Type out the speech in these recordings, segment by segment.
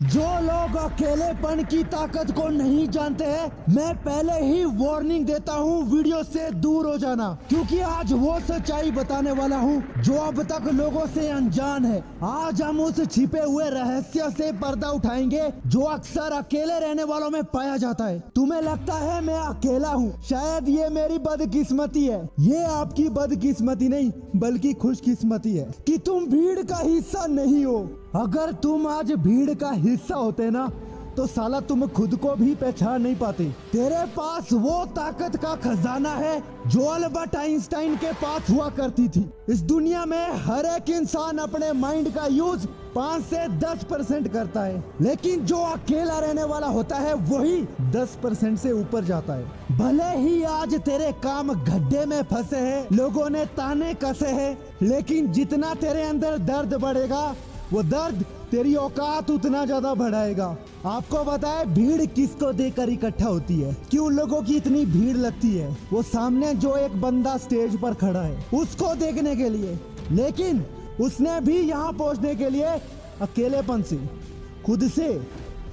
जो लोग अकेलेपन की ताकत को नहीं जानते हैं, मैं पहले ही वार्निंग देता हूँ वीडियो से दूर हो जाना, क्योंकि आज वो सच्चाई बताने वाला हूँ जो अब तक लोगों से अनजान है। आज हम उस छिपे हुए रहस्य से पर्दा उठाएंगे जो अक्सर अकेले रहने वालों में पाया जाता है। तुम्हें लगता है मैं अकेला हूँ, शायद ये मेरी बदकिस्मती है। ये आपकी बदकिस्मती नहीं बल्कि खुशकिस्मती है कि तुम भीड़ का हिस्सा नहीं हो। अगर तुम आज भीड़ का हिस्सा होते ना तो साला तुम खुद को भी पहचान नहीं पाते। तेरे पास वो ताकत का खजाना है जो अल्बर्ट आइंस्टाइन के पास हुआ करती थी। इस दुनिया में हर एक इंसान अपने माइंड का यूज 5 से 10% करता है, लेकिन जो अकेला रहने वाला होता है वही 10% से ऊपर जाता है। भले ही आज तेरे काम गड्ढे में फंसे हैं, लोगों ने ताने कसे हैं, लेकिन जितना तेरे अंदर दर्द बढ़ेगा वो दर्द तेरी औकात उतना ज्यादा बढ़ाएगा। आपको पता है भीड़ किसको देखकर इकट्ठा होती है, क्यों लोगों की इतनी भीड़ लगती है? वो सामने जो एक बंदा स्टेज पर खड़ा है उसको देखने के लिए, लेकिन उसने भी यहाँ पहुँचने के लिए अकेलेपन से, खुद से,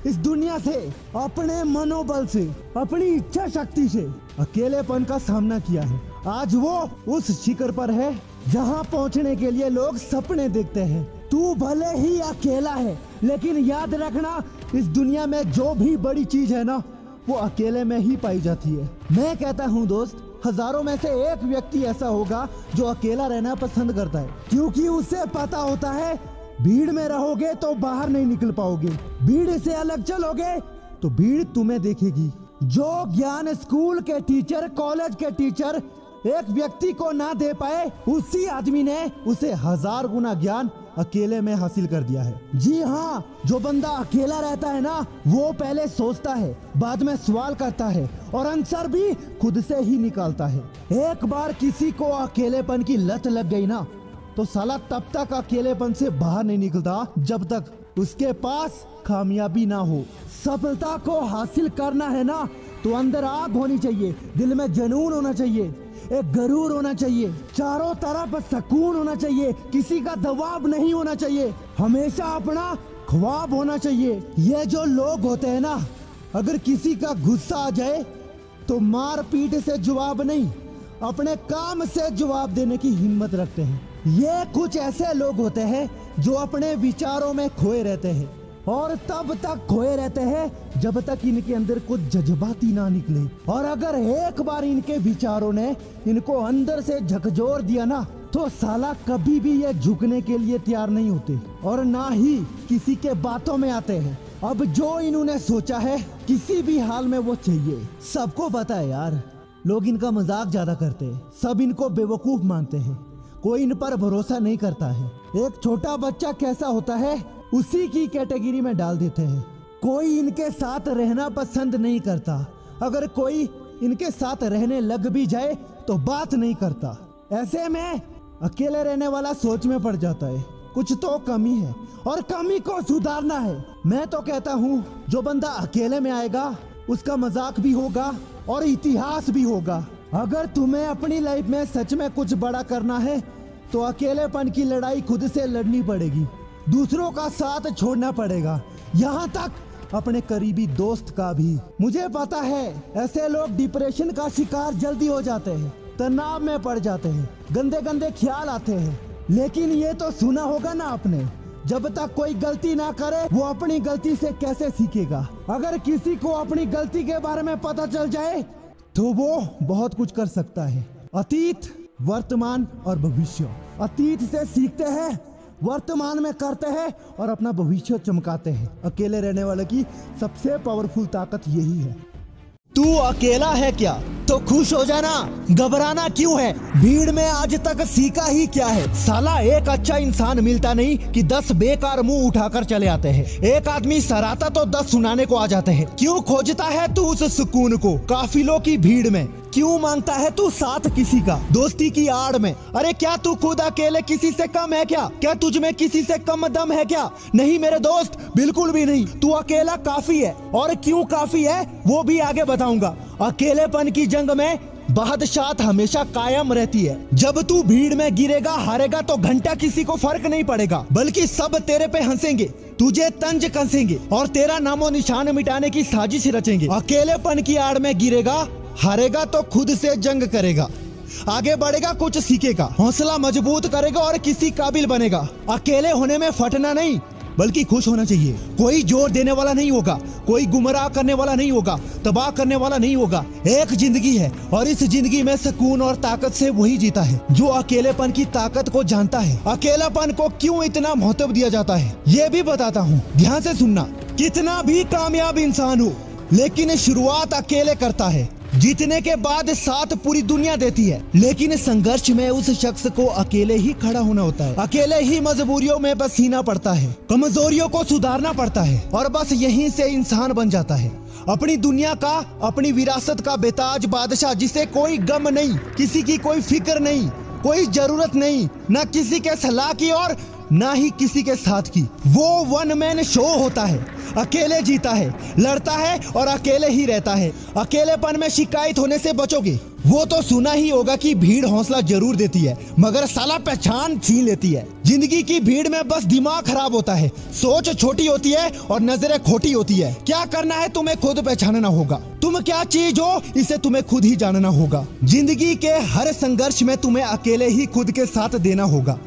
इस दुनिया से, अपने मनोबल से, अपनी इच्छा शक्ति से अकेलेपन का सामना किया है। आज वो उस शिखर पर है जहाँ पहुँचने के लिए लोग सपने देखते हैं। तू भले ही अकेला है, लेकिन याद रखना इस दुनिया में जो भी बड़ी चीज है ना वो अकेले में ही पाई जाती है। मैं कहता हूँ दोस्त, हजारों में से एक व्यक्ति ऐसा होगा जो अकेला रहना पसंद करता है, क्योंकि उसे पता होता है भीड़ में रहोगे तो बाहर नहीं निकल पाओगे, भीड़ से अलग चलोगे तो भीड़ तुम्हें देखेगी। जो ज्ञान स्कूल के टीचर, कॉलेज के टीचर एक व्यक्ति को ना दे पाए, उसी आदमी ने उसे 1000 गुना ज्ञान अकेले में हासिल कर दिया है। जी हाँ, जो बंदा अकेला रहता है ना वो पहले सोचता है, बाद में सवाल करता है और आंसर भी खुद से ही निकालता है। एक बार किसी को अकेलेपन की लत लग गई ना तो साला तब तक अकेलेपन से बाहर नहीं निकलता जब तक उसके पास कामयाबी ना हो। सफलता को हासिल करना है ना तो अंदर आग होनी चाहिए, दिल में जुनून होना चाहिए, एक गरूर होना चाहिए, चारों तरफ सुकून होना चाहिए, किसी का दबाव नहीं होना चाहिए, हमेशा अपना ख्वाब होना चाहिए। ये जो लोग होते हैं ना, अगर किसी का गुस्सा आ जाए तो मार पीट से जवाब नहीं, अपने काम से जवाब देने की हिम्मत रखते हैं। ये कुछ ऐसे लोग होते हैं जो अपने विचारों में खोए रहते हैं और तब तक खोए रहते हैं जब तक इनके अंदर कुछ जज्बाती ना निकले। और अगर एक बार इनके विचारों ने इनको अंदर से झकझोर दिया ना तो साला कभी भी ये झुकने के लिए तैयार नहीं होते और ना ही किसी के बातों में आते हैं। अब जो इन्होंने सोचा है किसी भी हाल में वो चाहिए। सबको पता है यार, लोग इनका मजाक ज्यादा करते हैं, सब इनको बेवकूफ मानते हैं, कोई इन पर भरोसा नहीं करता है। एक छोटा बच्चा कैसा होता है उसी की कैटेगरी में डाल देते हैं। कोई इनके साथ रहना पसंद नहीं करता, अगर कोई इनके साथ रहने लग भी जाए तो बात नहीं करता। ऐसे में अकेले रहने वाला सोच में पड़ जाता है कुछ तो कमी है और कमी को सुधारना है। मैं तो कहता हूँ जो बंदा अकेले में आएगा उसका मजाक भी होगा और इतिहास भी होगा। अगर तुम्हें अपनी लाइफ में सच में कुछ बड़ा करना है तो अकेलेपन की लड़ाई खुद से लड़नी पड़ेगी, दूसरों का साथ छोड़ना पड़ेगा, यहाँ तक अपने करीबी दोस्त का भी। मुझे पता है ऐसे लोग डिप्रेशन का शिकार जल्दी हो जाते हैं, तनाव में पड़ जाते हैं, गंदे गंदे ख्याल आते हैं, लेकिन ये तो सुना होगा ना आपने, जब तक कोई गलती ना करे वो अपनी गलती से कैसे सीखेगा। अगर किसी को अपनी गलती के बारे में पता चल जाए तो वो बहुत कुछ कर सकता है। अतीत, वर्तमान और भविष्य। अतीत से सीखते हैं, वर्तमान में करते हैं और अपना भविष्य चमकाते हैं। अकेले रहने वाले की सबसे पावरफुल ताकत यही है। तू अकेला है क्या तो खुश हो जाना, घबराना क्यों है? भीड़ में आज तक सीखा ही क्या है? साला एक अच्छा इंसान मिलता नहीं कि 10 बेकार मुंह उठाकर चले आते हैं। एक आदमी सराहता तो 10 सुनाने को आ जाते हैं। क्यों खोजता है तू उस सुकून को काफिलों की भीड़ में? क्यों मांगता है तू साथ किसी का दोस्ती की आड़ में? अरे क्या तू खुद अकेले किसी से कम है क्या? क्या तुझ में किसी से कम दम है क्या? नहीं मेरे दोस्त, बिल्कुल भी नहीं। तू अकेला काफी है और क्यों काफी है वो भी आगे बताऊंगा। अकेलेपन की जंग में बादशाहत हमेशा कायम रहती है। जब तू भीड़ में गिरेगा, हारेगा तो घंटा किसी को फर्क नहीं पड़ेगा, बल्कि सब तेरे पे हंसेंगे, तुझे तंज कसेंगे और तेरा नामो निशान मिटाने की साजिश रचेंगे। अकेलेपन की आड़ में गिरेगा, हारेगा तो खुद से जंग करेगा, आगे बढ़ेगा, कुछ सीखेगा, हौसला मजबूत करेगा और किसी काबिल बनेगा। अकेले होने में फटना नहीं, बल्कि खुश होना चाहिए। कोई जोर देने वाला नहीं होगा, कोई गुमराह करने वाला नहीं होगा, तबाह करने वाला नहीं होगा। एक जिंदगी है और इस जिंदगी में सुकून और ताकत से वही जीता है जो अकेलेपन की ताकत को जानता है। अकेलापन को क्यों इतना महत्व दिया जाता है ये भी बताता हूँ, ध्यान से सुनना। कितना भी कामयाब इंसान हो, लेकिन शुरुआत अकेले करता है। जीतने के बाद साथ पूरी दुनिया देती है, लेकिन संघर्ष में उस शख्स को अकेले ही खड़ा होना होता है। अकेले ही मजबूरियों में पसीना पड़ता है, कमजोरियों को सुधारना पड़ता है और बस यहीं से इंसान बन जाता है। अपनी दुनिया का, अपनी विरासत का बेताज बादशाह, जिसे कोई गम नहीं, किसी की कोई फिक्र नहीं, कोई जरूरत नहीं, न किसी के सलाह की और ना ही किसी के साथ की। वो वन मैन शो होता है, अकेले जीता है, लड़ता है और अकेले ही रहता है। अकेलेपन में शिकायत होने से बचोगे। वो तो सुना ही होगा कि भीड़ हौसला जरूर देती है, मगर साला पहचान छीन लेती है। जिंदगी की भीड़ में बस दिमाग खराब होता है, सोच छोटी होती है और नजरें खोटी होती है। क्या करना है तुम्हें खुद पहचानना होगा। तुम क्या चीज हो इसे तुम्हें खुद ही जानना होगा। जिंदगी के हर संघर्ष में तुम्हें अकेले ही खुद के साथ देना होगा।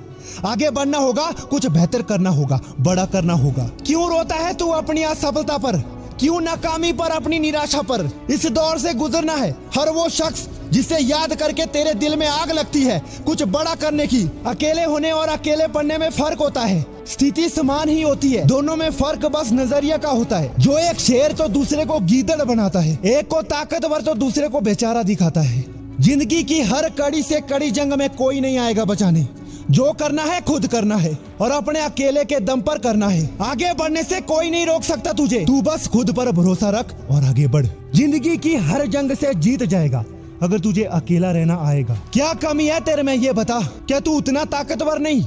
आगे बढ़ना होगा, कुछ बेहतर करना होगा, बड़ा करना होगा। क्यों रोता है तू अपनी असफलता पर, क्यों नाकामी पर, अपनी निराशा पर। इस दौर से गुजरना है हर वो शख्स जिसे याद करके तेरे दिल में आग लगती है कुछ बड़ा करने की। अकेले होने और अकेले पढ़ने में फर्क होता है, स्थिति समान ही होती है, दोनों में फर्क बस नजरिया का होता है। जो एक शेर तो दूसरे को गीदड़ बनाता है, एक को ताकतवर तो दूसरे को बेचारा दिखाता है। जिंदगी की हर कड़ी से कड़ी जंग में कोई नहीं आएगा बचाने। जो करना है खुद करना है और अपने अकेले के दम पर करना है। आगे बढ़ने से कोई नहीं रोक सकता तुझे, तू बस खुद पर भरोसा रख और आगे बढ़। जिंदगी की हर जंग से जीत जाएगा अगर तुझे अकेला रहना आएगा। क्या कमी है तेरे में ये बता। क्या तू उतना ताकतवर नहीं?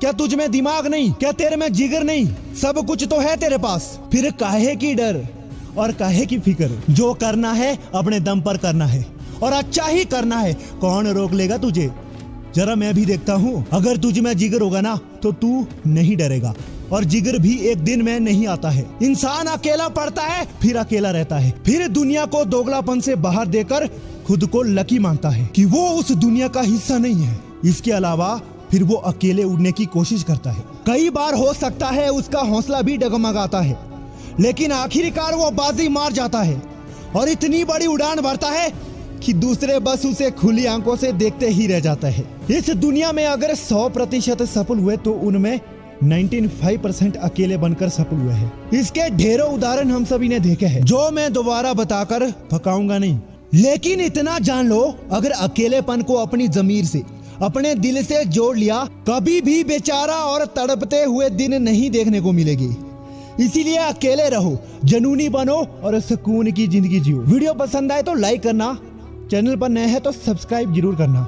क्या तुझ में दिमाग नहीं? क्या तेरे में जिगर नहीं? सब कुछ तो है तेरे पास, फिर काहे की डर और काहे की फिक्र। जो करना है अपने दम पर करना है और अच्छा ही करना है। कौन रोक लेगा तुझे? जरा मैं भी देखता हूँ। अगर तुझ में जिगर होगा ना तो तू नहीं डरेगा, और जिगर भी एक दिन में नहीं आता है। इंसान अकेला पड़ता है, फिर अकेला रहता है, फिर दुनिया को दोगलापन से बाहर देकर खुद को लकी मानता है कि वो उस दुनिया का हिस्सा नहीं है। इसके अलावा फिर वो अकेले उड़ने की कोशिश करता है। कई बार हो सकता है उसका हौसला भी डगमगाता है, लेकिन आखिरकार वो बाजी मार जाता है और इतनी बड़ी उड़ान भरता है कि दूसरे बस उसे खुली आंखों से देखते ही रह जाता है। इस दुनिया में अगर 100% सफल हुए तो उनमें 95% अकेले बनकर सफल हुए हैं। इसके ढेरों उदाहरण हम सभी ने देखे हैं, जो मैं दोबारा बताकर थकाऊंगा नहीं। लेकिन इतना जान लो, अगर अकेलेपन को अपनी जमीर से, अपने दिल से जोड़ लिया, कभी भी बेचारा और तड़पते हुए दिन नहीं देखने को मिलेगी। इसीलिए अकेले रहो, जुनूनी बनो और सुकून की जिंदगी जियो। वीडियो पसंद आए तो लाइक करना, चैनल पर नए हैं तो सब्सक्राइब जरूर करना।